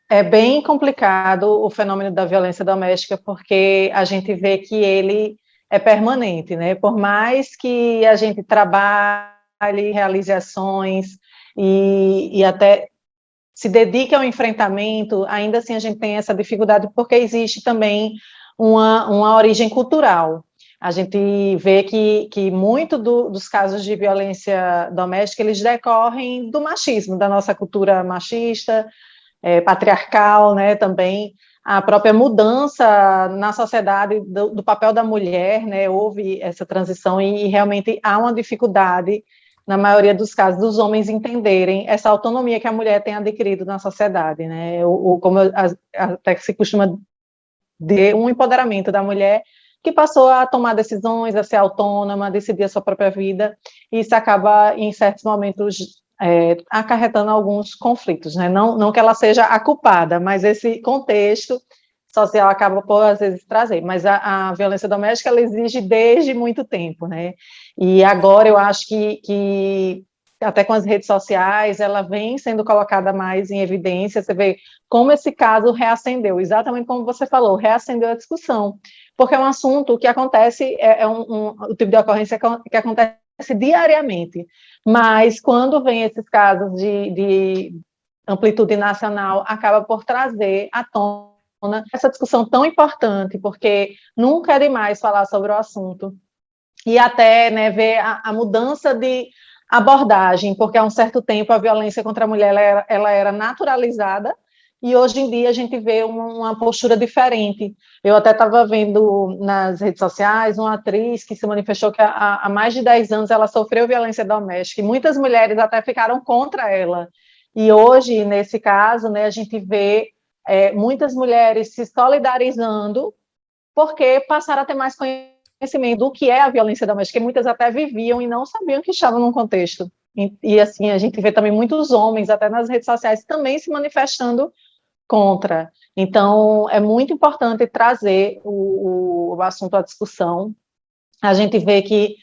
É bem complicado o fenômeno da violência doméstica, porque a gente vê que ele é permanente, né? Por mais que a gente trabalhe, realize ações e até se dedique ao enfrentamento, ainda assim a gente tem essa dificuldade, porque existe também uma origem cultural. A gente vê que muito dos casos de violência doméstica, eles decorrem do machismo, da nossa cultura machista, patriarcal, né, também, a própria mudança na sociedade do papel da mulher, né, houve essa transição e realmente há uma dificuldade, na maioria dos casos, dos homens entenderem essa autonomia que a mulher tem adquirido na sociedade, né, como até se costuma dizer, um empoderamento da mulher que passou a tomar decisões, a ser autônoma, a decidir a sua própria vida, e isso acaba, em certos momentos, acarretando alguns conflitos, né? Não que ela seja a culpada, mas esse contexto social acaba por, às vezes, trazer. Mas a violência doméstica, ela exige desde muito tempo, né? E agora eu acho que até com as redes sociais, ela vem sendo colocada mais em evidência, você vê como esse caso reacendeu, exatamente como você falou, reacendeu a discussão, porque é um assunto que acontece, o tipo de ocorrência que acontece diariamente, mas quando vem esses casos de amplitude nacional, acaba por trazer à tona essa discussão tão importante, porque nunca é demais falar sobre o assunto, e até, né, ver a mudança de abordagem, porque há um certo tempo a violência contra a mulher ela era naturalizada, e hoje em dia a gente vê uma postura diferente. Eu até estava vendo nas redes sociais uma atriz que se manifestou que há mais de 10 anos ela sofreu violência doméstica, e muitas mulheres até ficaram contra ela. E hoje, nesse caso, né, a gente vê muitas mulheres se solidarizando porque passaram a ter mais conhecimento do que é a violência doméstica, que muitas até viviam e não sabiam que estavam num contexto. E assim, a gente vê também muitos homens, até nas redes sociais, também se manifestando contra. Então, é muito importante trazer o assunto à discussão. A gente vê que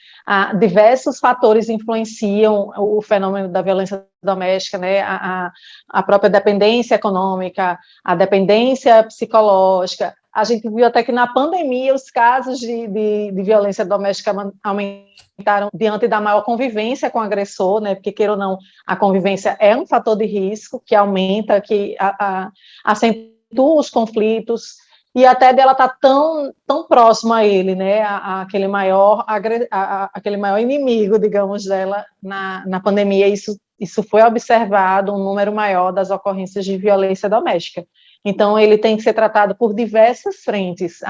diversos fatores influenciam o fenômeno da violência doméstica, né? A própria dependência econômica, a dependência psicológica. A gente viu até que na pandemia os casos de violência doméstica aumentaram diante da maior convivência com o agressor, né? Porque, queira ou não, a convivência é um fator de risco que aumenta, que acentua os conflitos, e até dela estar tão próxima a ele, né, aquele maior inimigo, digamos, dela na pandemia. Isso foi observado, um número maior das ocorrências de violência doméstica. Então, ele tem que ser tratado por diversas frentes,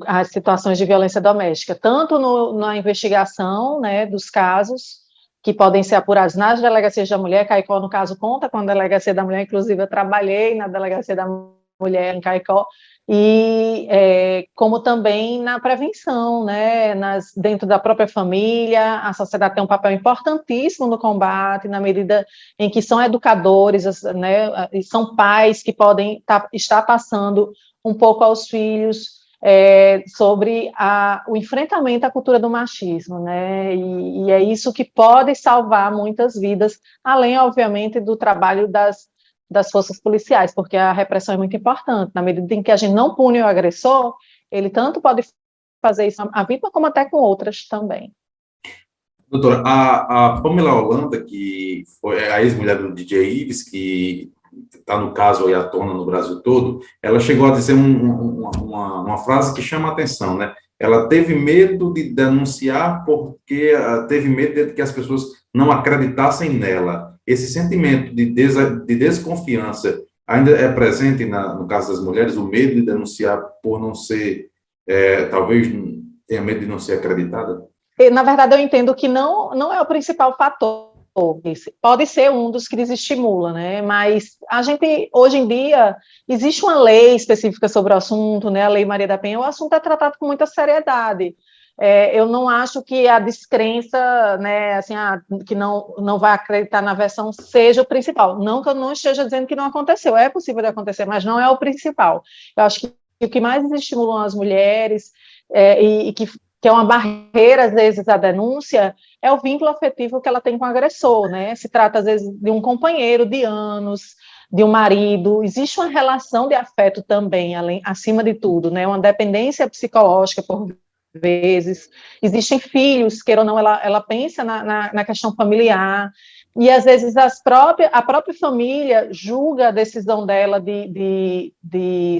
as situações de violência doméstica, tanto na investigação, né, dos casos, que podem ser apurados nas delegacias da mulher. Caicó, no caso, conta com a delegacia da mulher, inclusive eu trabalhei na delegacia da mulher em Caicó, e como também na prevenção, né, dentro da própria família. A sociedade tem um papel importantíssimo no combate, na medida em que são educadores, né, e são pais que podem estar passando um pouco aos filhos sobre o enfrentamento à cultura do machismo, né? E é isso que pode salvar muitas vidas, além, obviamente, do trabalho das forças policiais, porque a repressão é muito importante. Na medida em que a gente não pune o agressor, ele tanto pode fazer isso a vítima, como até com outras também. Doutora, a Pamela Holanda, que foi a ex-mulher do DJ Ives, que está no caso aí à tona no Brasil todo, ela chegou a dizer uma frase que chama a atenção, né? Ela teve medo de denunciar porque teve medo de que as pessoas não acreditassem nela. Esse sentimento de desconfiança ainda é presente no caso das mulheres, o medo de denunciar por não ser, talvez tenha medo de não ser acreditada? Na verdade, eu entendo que não é o principal fator. Pode ser um dos que desestimula, né? Mas a gente, hoje em dia, existe uma lei específica sobre o assunto, né? A Lei Maria da Penha. O assunto é tratado com muita seriedade. Eu não acho que a descrença, né, assim, que não vai acreditar na versão seja o principal. Não que eu não esteja dizendo que não aconteceu, é possível de acontecer, mas não é o principal. Eu acho que o que mais estimulam as mulheres e que que é uma barreira, às vezes, à denúncia, é o vínculo afetivo que ela tem com o agressor, né? Se trata, às vezes, de um companheiro de anos, de um marido, existe uma relação de afeto também, acima de tudo, né? Uma dependência psicológica, por vezes, existem filhos, queira ou não, ela pensa na questão familiar, e às vezes a própria família julga a decisão dela de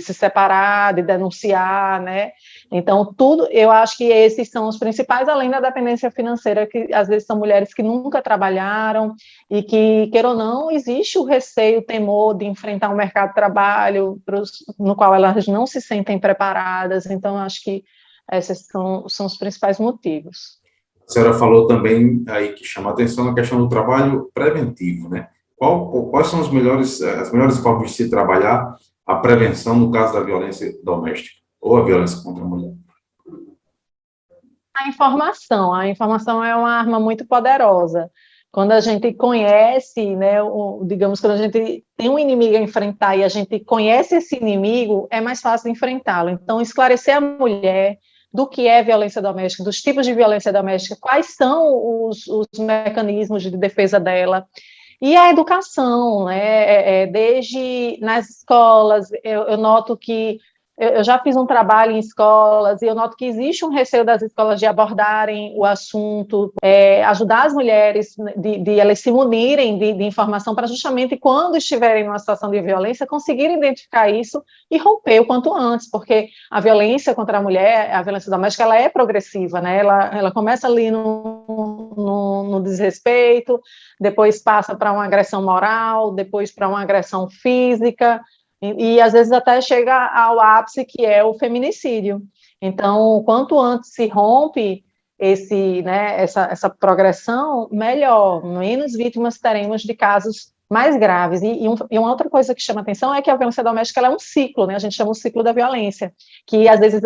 se separar, de denunciar, né? Então, tudo, eu acho que esses são os principais, além da dependência financeira, que às vezes são mulheres que nunca trabalharam e que, queira ou não, existe o receio, o temor de enfrentar um mercado de trabalho no qual elas não se sentem preparadas. Então, acho que esses são os principais motivos. A senhora falou também aí que chama a atenção a questão do trabalho preventivo, né? Quais são as melhores formas de se trabalhar a prevenção no caso da violência doméstica ou a violência contra a mulher? A informação é uma arma muito poderosa. Quando a gente conhece, né, digamos, quando a gente tem um inimigo a enfrentar e a gente conhece esse inimigo, é mais fácil de enfrentá-lo. Então, esclarecer a mulher do que é violência doméstica, dos tipos de violência doméstica, quais são os mecanismos de defesa dela, e a educação, né, desde nas escolas, eu noto que eu já fiz um trabalho em escolas e eu noto que existe um receio das escolas de abordarem o assunto, ajudar as mulheres, de elas se munirem de informação para justamente quando estiverem numa situação de violência, conseguirem identificar isso e romper o quanto antes, porque a violência contra a mulher, a violência doméstica, ela é progressiva, né? Ela começa ali no desrespeito, depois passa para uma agressão moral, depois para uma agressão física, e às vezes até chega ao ápice, que é o feminicídio. Então, quanto antes se rompe essa progressão, melhor, menos vítimas teremos de casos mais graves. E uma outra coisa que chama atenção é que a violência doméstica ela é um ciclo, né? A gente chama o ciclo da violência, que às vezes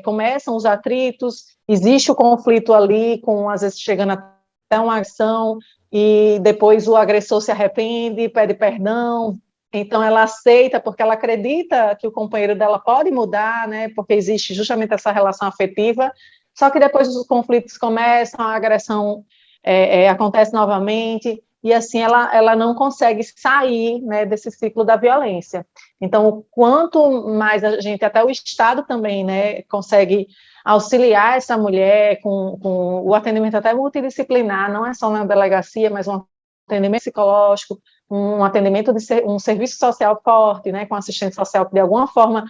começam os atritos, existe o conflito ali, às vezes chegando até uma ação, e depois o agressor se arrepende, pede perdão, então ela aceita porque ela acredita que o companheiro dela pode mudar, né? Porque existe justamente essa relação afetiva. Só que depois os conflitos começam, a agressão acontece novamente e assim ela não consegue sair, né, desse ciclo da violência. Então, quanto mais a gente, até o Estado também, né, consegue auxiliar essa mulher com o atendimento até multidisciplinar, não é só na delegacia, mas um atendimento psicológico, um atendimento um serviço social forte, né, com assistente social que de alguma forma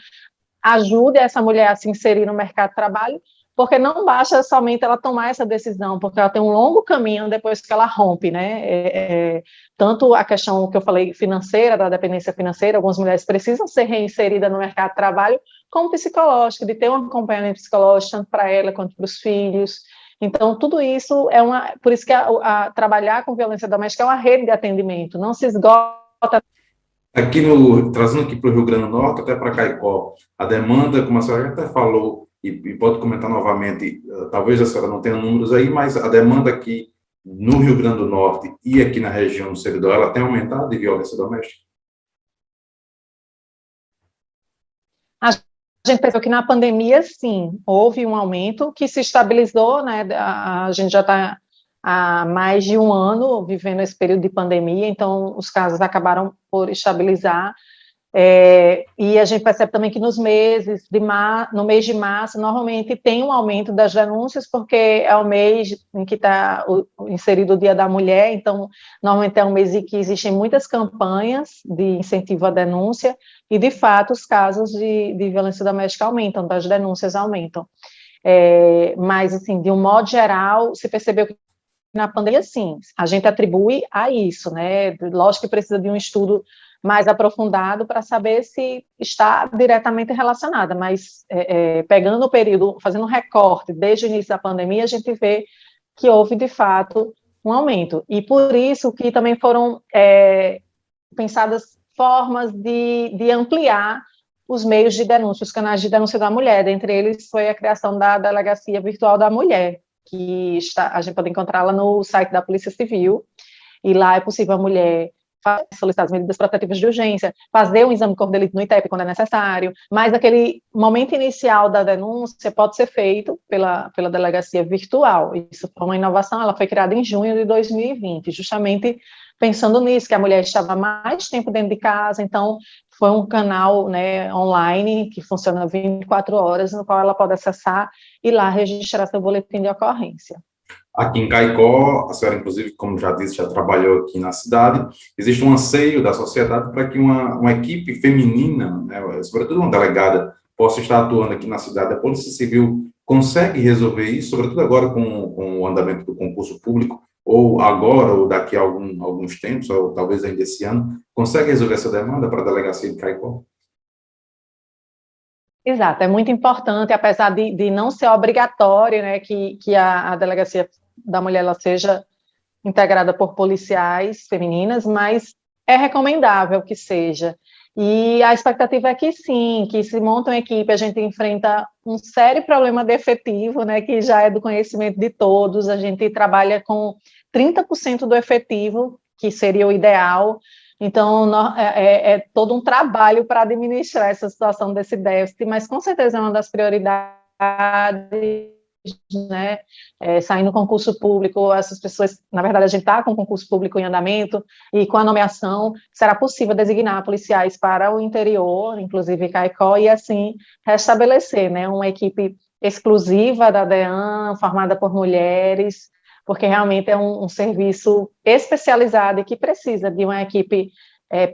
ajude essa mulher a se inserir no mercado de trabalho, porque não basta somente ela tomar essa decisão, porque ela tem um longo caminho depois que ela rompe, né, tanto a questão que eu falei financeira, da dependência financeira, algumas mulheres precisam ser reinseridas no mercado de trabalho, como psicológico, de ter um acompanhamento psicológico, tanto para ela quanto para os filhos. Então, tudo isso por isso que trabalhar com violência doméstica é uma rede de atendimento, não se esgota. Aqui trazendo aqui para o Rio Grande do Norte, até para Caicó, a demanda, como a senhora até falou, e pode comentar novamente, talvez a senhora não tenha números aí, mas a demanda aqui no Rio Grande do Norte e aqui na região do servidor, ela tem aumentado de violência doméstica? A gente pensou que na pandemia, sim, houve um aumento que se estabilizou, né? A gente já está há mais de um ano vivendo esse período de pandemia, então os casos acabaram por estabilizar. E a gente percebe também que no mês de março, normalmente tem um aumento das denúncias, porque é o mês em que está inserido o Dia da Mulher, então, normalmente é um mês em que existem muitas campanhas de incentivo à denúncia, e, de fato, os casos de violência doméstica aumentam, das denúncias aumentam. Mas, assim, de um modo geral, se percebeu que na pandemia, sim, a gente atribui a isso, né? Lógico que precisa de um estudo mais aprofundado para saber se está diretamente relacionada, mas pegando o período, fazendo um recorte desde o início da pandemia, a gente vê que houve, de fato, um aumento. E por isso que também foram pensadas formas de ampliar os meios de denúncia, os canais de denúncia da mulher, dentre eles foi a criação da Delegacia Virtual da Mulher, a gente pode encontrá-la no site da Polícia Civil, e lá é possível a mulher solicitar as medidas protetivas de urgência, fazer um exame de corpo de delito no ITEP quando é necessário, mas aquele momento inicial da denúncia pode ser feito pela delegacia virtual. Isso foi uma inovação, ela foi criada em junho de 2020, justamente pensando nisso, que a mulher estava mais tempo dentro de casa, então foi um canal, né, online, que funciona 24 horas, no qual ela pode acessar e lá registrar seu boletim de ocorrência. Aqui em Caicó, a senhora, inclusive, como já disse, já trabalhou aqui na cidade, existe um anseio da sociedade para que uma equipe feminina, né, sobretudo uma delegada, possa estar atuando aqui na cidade. A Polícia Civil consegue resolver isso, sobretudo agora com o andamento do concurso público, ou agora, ou daqui a alguns tempos, ou talvez ainda esse ano, consegue resolver essa demanda para a delegacia de Caicó? Exato, é muito importante, apesar de não ser obrigatório, né, que a delegacia da mulher ela seja integrada por policiais femininas, mas é recomendável que seja. E a expectativa é que sim, que se monta uma equipe, a gente enfrenta um sério problema de efetivo, né, que já é do conhecimento de todos, a gente trabalha com 30% do efetivo, que seria o ideal, então é todo um trabalho para administrar essa situação desse déficit, mas com certeza é uma das prioridades, né, saindo concurso público, essas pessoas, na verdade, a gente está com o concurso público em andamento, e com a nomeação será possível designar policiais para o interior, inclusive Caicó, e assim restabelecer, né, uma equipe exclusiva da DEAN, formada por mulheres, porque realmente é um serviço especializado e que precisa de uma equipe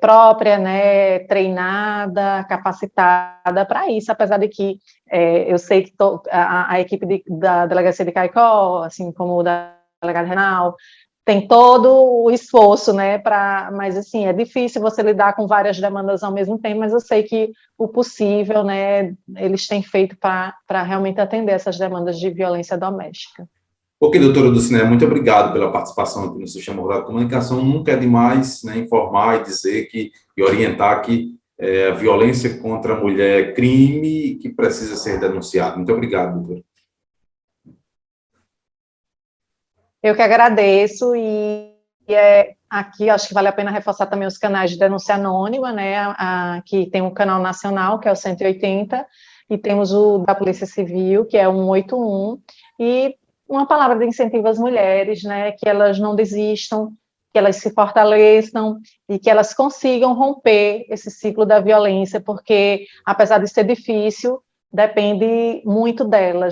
própria, né, treinada, capacitada para isso, apesar de que eu sei que a equipe da Delegacia de Caicó, assim como o da Delegada Renal, tem todo o esforço, né, mas assim, é difícil você lidar com várias demandas ao mesmo tempo, mas eu sei que o possível, né, eles têm feito para realmente atender essas demandas de violência doméstica. Ok, doutora Dulcinea, muito obrigado pela participação aqui no Sistema Rural de Comunicação. Nunca é demais, né, informar e dizer e orientar que a violência contra a mulher é crime que precisa ser denunciado. Muito obrigado, doutora. Eu que agradeço aqui acho que vale a pena reforçar também os canais de denúncia anônima, né, que tem um canal nacional, que é o 180, e temos o da Polícia Civil, que é o 181, e uma palavra de incentivo às mulheres, né, que elas não desistam, que elas se fortaleçam e que elas consigam romper esse ciclo da violência, porque, apesar de ser difícil, depende muito delas, né?